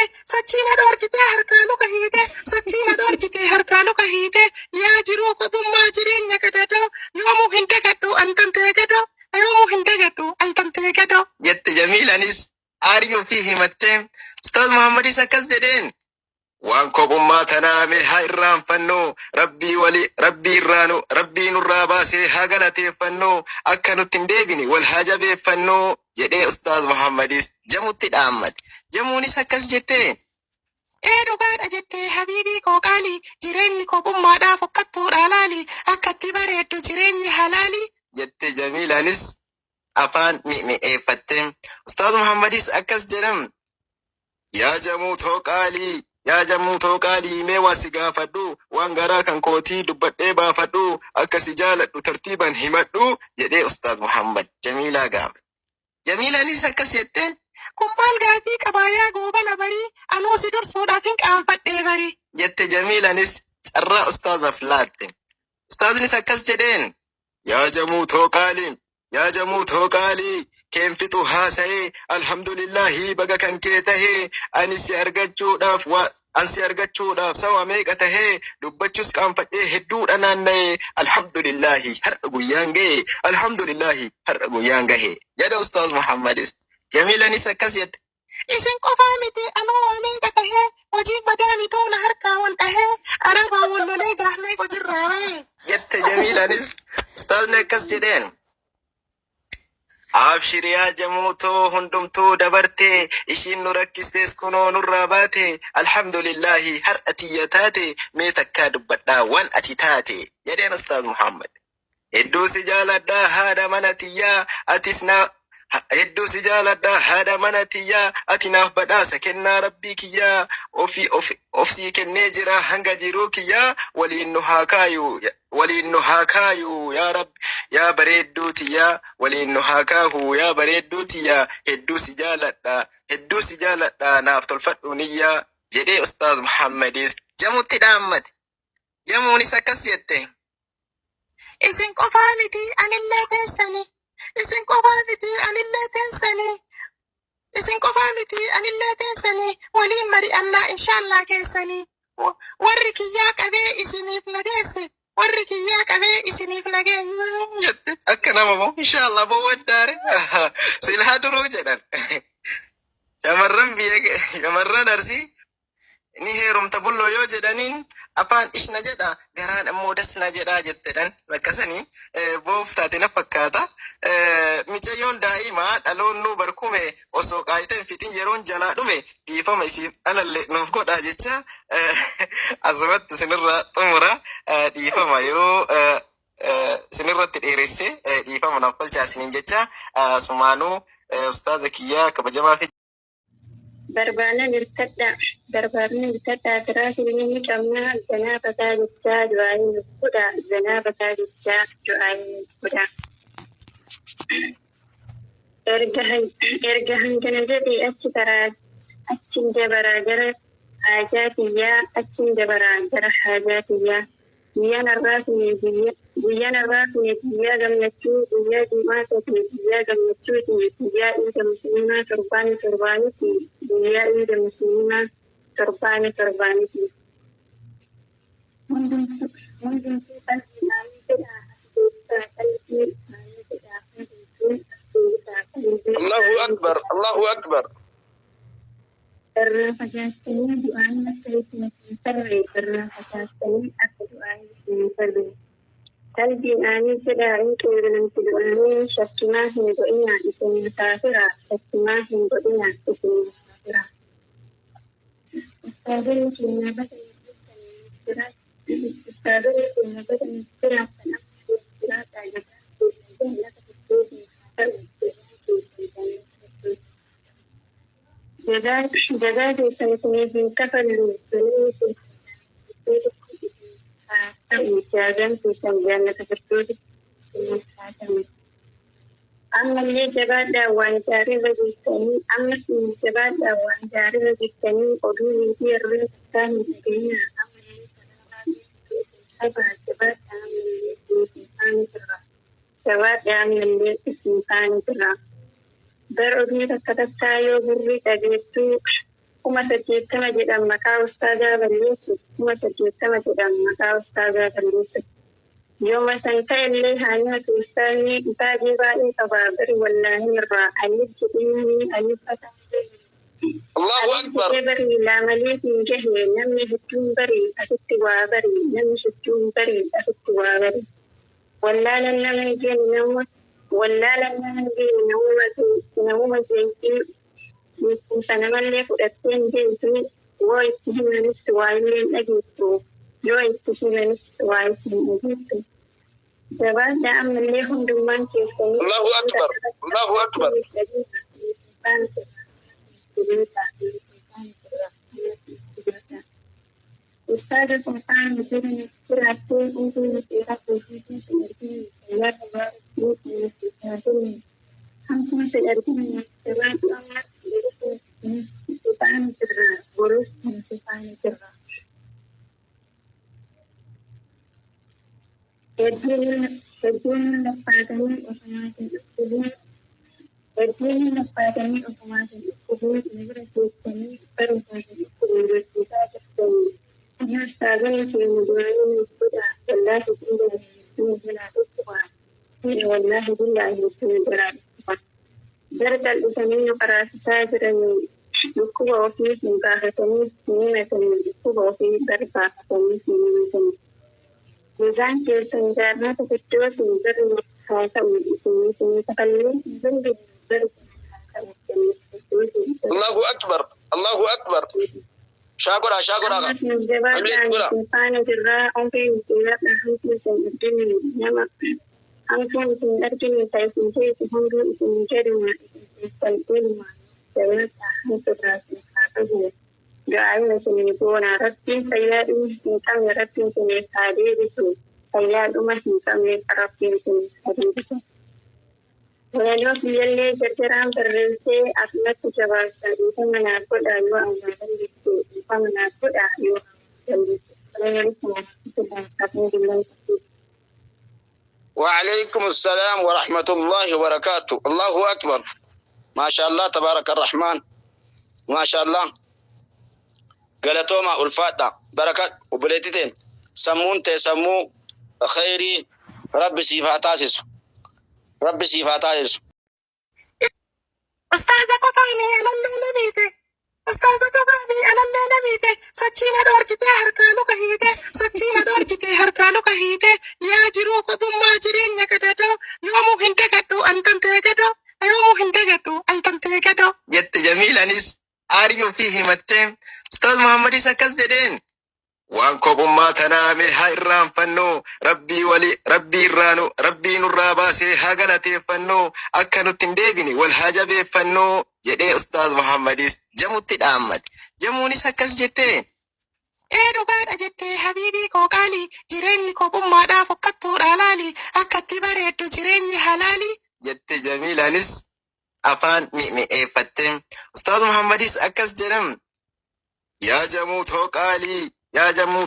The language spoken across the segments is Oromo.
kahite sochina dorkite harkanu kahite sochina dorkite harkanu kahite ya jiru kopumma jirenya kadado yomu hinde gadu antante gado yomu hinde gadu antante gado jette jamilanis ariyo fi himatte ustaz muhammadis akkas jedhen waan kopummaa tanaame haa irraanfannu rabbii nurraa baasee haa galateeffannu akka nutti hin deebine wal haa jabeeffannu jedhee ustaaz muhammadis jamutti dhaammate. Jamuunis akkas jettee dhugaadha jettee habiibii koo qaalii jireenyi kopummaadhaa fokkattuudha laali akka itti bareeddu jireenyi halaali jette jamiilaanis afaan mi'eeffatte. Ustaaz muhammadis akkas jedham yaa jamuu too qaalii mee waa si gaafadhu waan garaa kan kootii dubbadhee baafadhu akka si jaaladhu tartiiban himadhu jedhee ustaaz muhammad jamiilaa gaafa. Jamiilaanis akkas jetteen kun maal gaafii qabaayaa goobana barii anuu si dursuudhaaf hin qaanfadhee barii jette jamiilaanis carraa ustaazaaf laatte. Ustaaznis akkas jedheen yaa jamuu too qaalii keen fixu haasa'ee alhamdulillahi baga kan kee tahee ani si argachuudhaaf sawa meeqa tahee dubbachus qaanfadhee hedduudha naanna'ee alhamdulillahi har'a guyyaan ga'e alhamdulillahi har'a guyyaan gahe jedha ustaaz muhammadis. Jamiilaanis akkas jette isin qofaa miti anuu waa meeqa tahee hojii madaami toona harkaa wal dhahee arabaa wal lolee gaafnee hojirraa bahe jette jamiilaanis. Ustaazni akkas jedheen abshiri yaa jamuu too hundumtuu dabarte ishiin nu rakkistees kunoo nurraa baate alhamdulillahi har'a tiyya taate mee takkaa dubbadhaa waan ati taate jedheen ustaaz muhammad. Hedduu si jaaladhaa haadha mana tiyyaa ati naaf badhaasa kennaa rabbii kiyyaa ofii kennee jira hanga jiruu kiyyaa waliin nu haa kaayu yaa rabbi yaa bareedduu tiyyaa waliin nu haa kaahu yaa bareedduu tiyyaa hedduu si jaaladhaa naaf tolfadhu niyyaa jedhee ustaaz muhammadis jamutti dhaammate. Jamuunis akkas jette isin qofaa miti anillee teessanii waliin mari'annaa inshaallah keessanii warri kiyyaa qabee isiniif nageesse jette akka nama moo inshaallah bowwaddaare silaa duruu jedhan shamarran arsii ni heerumta bulloo yoo jedhaniin afaan ishna jedha garaan immoo dasna jedha jettedhan akkasanii booftaate na fakkaata. Micayyoon daa'imaa dhaloonnuu barkume osoo qaayiten fitin yeroon jalaa dhume dhiifama isiif anallee nuuf godhaa jecha asumatti sinirraa xumura dhiifama yoo sinirratti dheeresse dhiifama naaf tolchaasiniin jecha sumaanuu ustaaza kiyyaa kabajamaa fi barbaanni hirkadhaa biraa hiriirri qabnaa ganaa bataa jechaa du'aayin godha ganaa bataa jechaa du'aayin godha. Erga hangana jedhee achin dabaraa gara haajatiyyaa guyyaan har'aa kun guyyaa gammachuu guyyaa diimaatati guyyaa gammachuuti guyyaa iida musliimaa torbaaniti guyyaa iida musliimaa torbaaniti hundumtuu qalbii naanii jedha qalbii naanii jedha Allahu akbar irraa fagaatanii du'aan akka isin sarre irraa fagaatanii akka du'aan isin sarre qalbiin aanii jedha hin qeebalamti du'anii shakkimaa hin godhina isin musaafira shakkimaa hin godhina isin musaafira. Ustaadonni keenya bada jira kan جزاء سنتين كفلوا أما اللي جبادة وانجارب جيتني أما اللي جبادة وانجارب جيتني قدومي في الرزق كان بينا أما اللي جبادة من اللي سنفان ترى برؤدي تكتبتا يو بري تجيتو kuma saddeettama jedhan maqaa ustaazaa balleessu kuma saddeettama jedhan maqaa ustaazaa balleessu yooma san ta'ellee haanyatu ustaazni baay'ee baay'ee qabaa bari wallaahi irraa alif jedhanii alif fatamee Allahu Akbar. bari laamalee hin gahe namni hedduun bari asitti waa bari namni hedduun bari asitti waa bari wallaalan nama hin nama wallaalan nama hin namuma jeentii sana malee fudhatteen deemtu yoo itti himanis waa illee dhageessu yoo itti himanis waa itti hin dhageessu jabaadha ammallee hundummaan keessanii Allahu Akbar. Allahu Akbar. Ustaz Sultan Muslim Kuratul untuk nasihat posisi seperti saya kemarin hampir seperti sebab amat Sultan cerah boros Sultan cerah. Kedua lepaskan otomatis kedua otomatis negara ini perubahan kita terjadi. Ustazan yang menjualnya sudah jelas itu benar kuat. Ini wallahi billahi itu benar kuat. Daripada usahanya para saya dan buku ofis muka ketemu ini macam buku ofis dari pak ketemu ini macam. Bukan karena kebetulan sumber kata ini sekali sumber Allahu Akbar. Allahu Akbar. Syakura. Walau biarlah berceram terlese akibat kecewaan itu menakut ayu anggaran itu menakut ayu dan itu sedang dengan وعليكم السلام ورحمة الله وبركاته. الله أكبر. ما شاء الله تبارك الرحمن. ما شاء الله. قالتوما الفاتحة بركات وبليتين سمون تسمو خيري رب سيفاتاسس رب سيفاتاسس Ustaza Kofani alallee namiite. Ustaza Kofani alallee namiite. Sochiina dhoorkitee harkaa luka hiite. Sochiina dhoorkitee harkaa luka hiite. Yaa jiruu kopummaa jireenya gadadoo. Yoomuu hin dagadhu antamtee gadoo. Yoomuu hin dagadhu antamtee gadoo. jette Jamiilaanis aaryuu fi himattee Ustaaz Muhammadis akkas jedheen waan kophummaa tanaa mee haa irraanfannu rabbii nurraa baasee haa galateeffannu akka nutti hin deebine wal haa jabeeffannu jedhee Ustaaz Muhammadis jamutti dhaammate. Jamuunis akkas jettee Dhugaadha jettee habiibii koo qaalii. Jireenyi kophummaadhaa fokkattuudha laali. Akkatti bareeddu jireenyi halaali. jette Jamiilaanis afaan mi'eeffattee. Ustaaz Muhammadis akkas jedhan yaa jamuu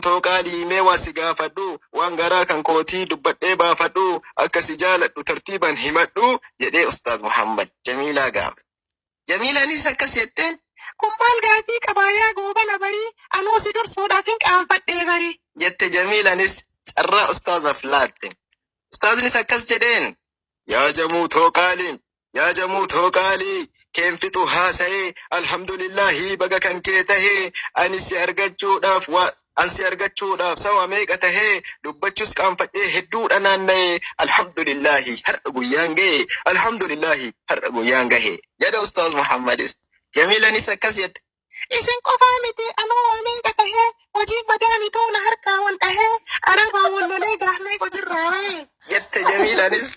too qaalii mee waa si gaafadhu waan garaa kan kootii dubbadhee baafadhu akka si jaaladhu tartiiban himadhu jedhee Ustaaz Muhammad Jamiilaa gaafa. Jamiilaanis akkas jetteen Kun maal gaafii qabaa yaa goobana barii. Anuu si dursuudhaaf hin qaanfadhee barii. jette Jamiilaanis carraa Ustaazaaf laatte. Ustaaznis akkas jedheen yaa jamuu too qaalii keen fixu haasa'ee alhamdulillahi baga kan kee tahee ani si argachuudhaaf sawa meeqa tahee dubbachuus qaanfadhee hedduudha naanna'ee alhamdulillahi har'a guyyaan gahe jedha Ustaaz Muhammadis. Jamiilaanis akkas jette Isin qofaa miti anuu waa meeqa tahee. Hojii madaami toona harkaa wal dhahee. Arabaa wal lolee gaafnee qojirraa bahe. jette Jamiilaanis.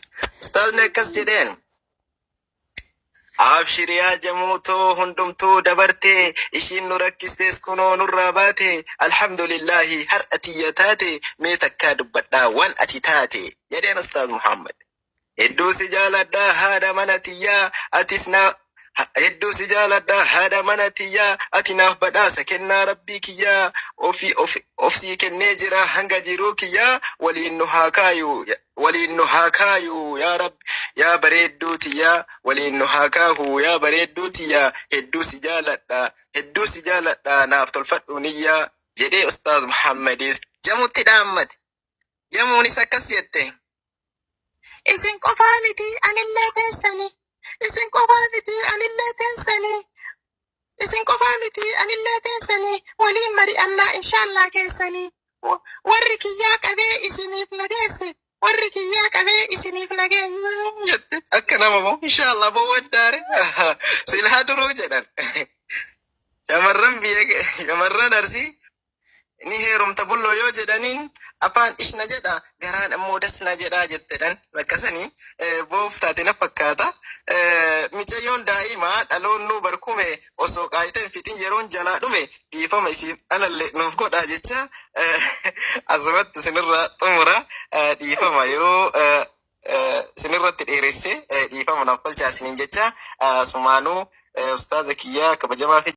Ustaazni akkas jedheen abshiriyaa jamuu too hundumtuu dabartee ishiin nu rakkistees kunoo nurraa baate alhamdulillahi har'a tiyya taate mee takkaa dubbadhaa waan ati taate jedheen Ustaaz Muhammad. Hedduu si jaaladhaa haadha mana tiyyaa hedduu si jaaladha haadha mana tiyyaa ati naaf badhaasa kennaa rabbii kiyyaa ofii kennee jira hanga jiruu kiyyaa waliin nu haa kaayu yaa rabbi yaa bareedduu tiyyaa waliin nu haa kaahu yaa bareedduu tiyyaa hedduu si jaaladha naaf tolfadhu niyyaa jedhee Ustaaz Muhammadis jamutti dhaammate. Jamuunis akkas jette. Isin qofaa miti anillee teessanii. Isin qofaa miti anillee teessanii waliin mari'annaa inshaallah keessanii warri kiyyaa qabee isiniif nageesse jette akka nama moo inshaallah bowwaddaare silaa duruu jedhan shamarran arsii ni heerumta bulloo yoo jedhaniin afaan ishna jedha garaan immoo dasna jedhaa jetteedhan lakkasanii booftaate na fakkaata. Micayyoon daa'imaa dhaloonnuu barkume osoo qaayiten fitin yeroon jalaa dhume dhiifama isiif anallee nuuf godhaa jecha asumatti sinirraa xumura dhiifama yoo sinirratti dheeresse dhiifama naaf tolchaasiniin jecha sumaanuu ustaaza kiyyaa kabajamaa fi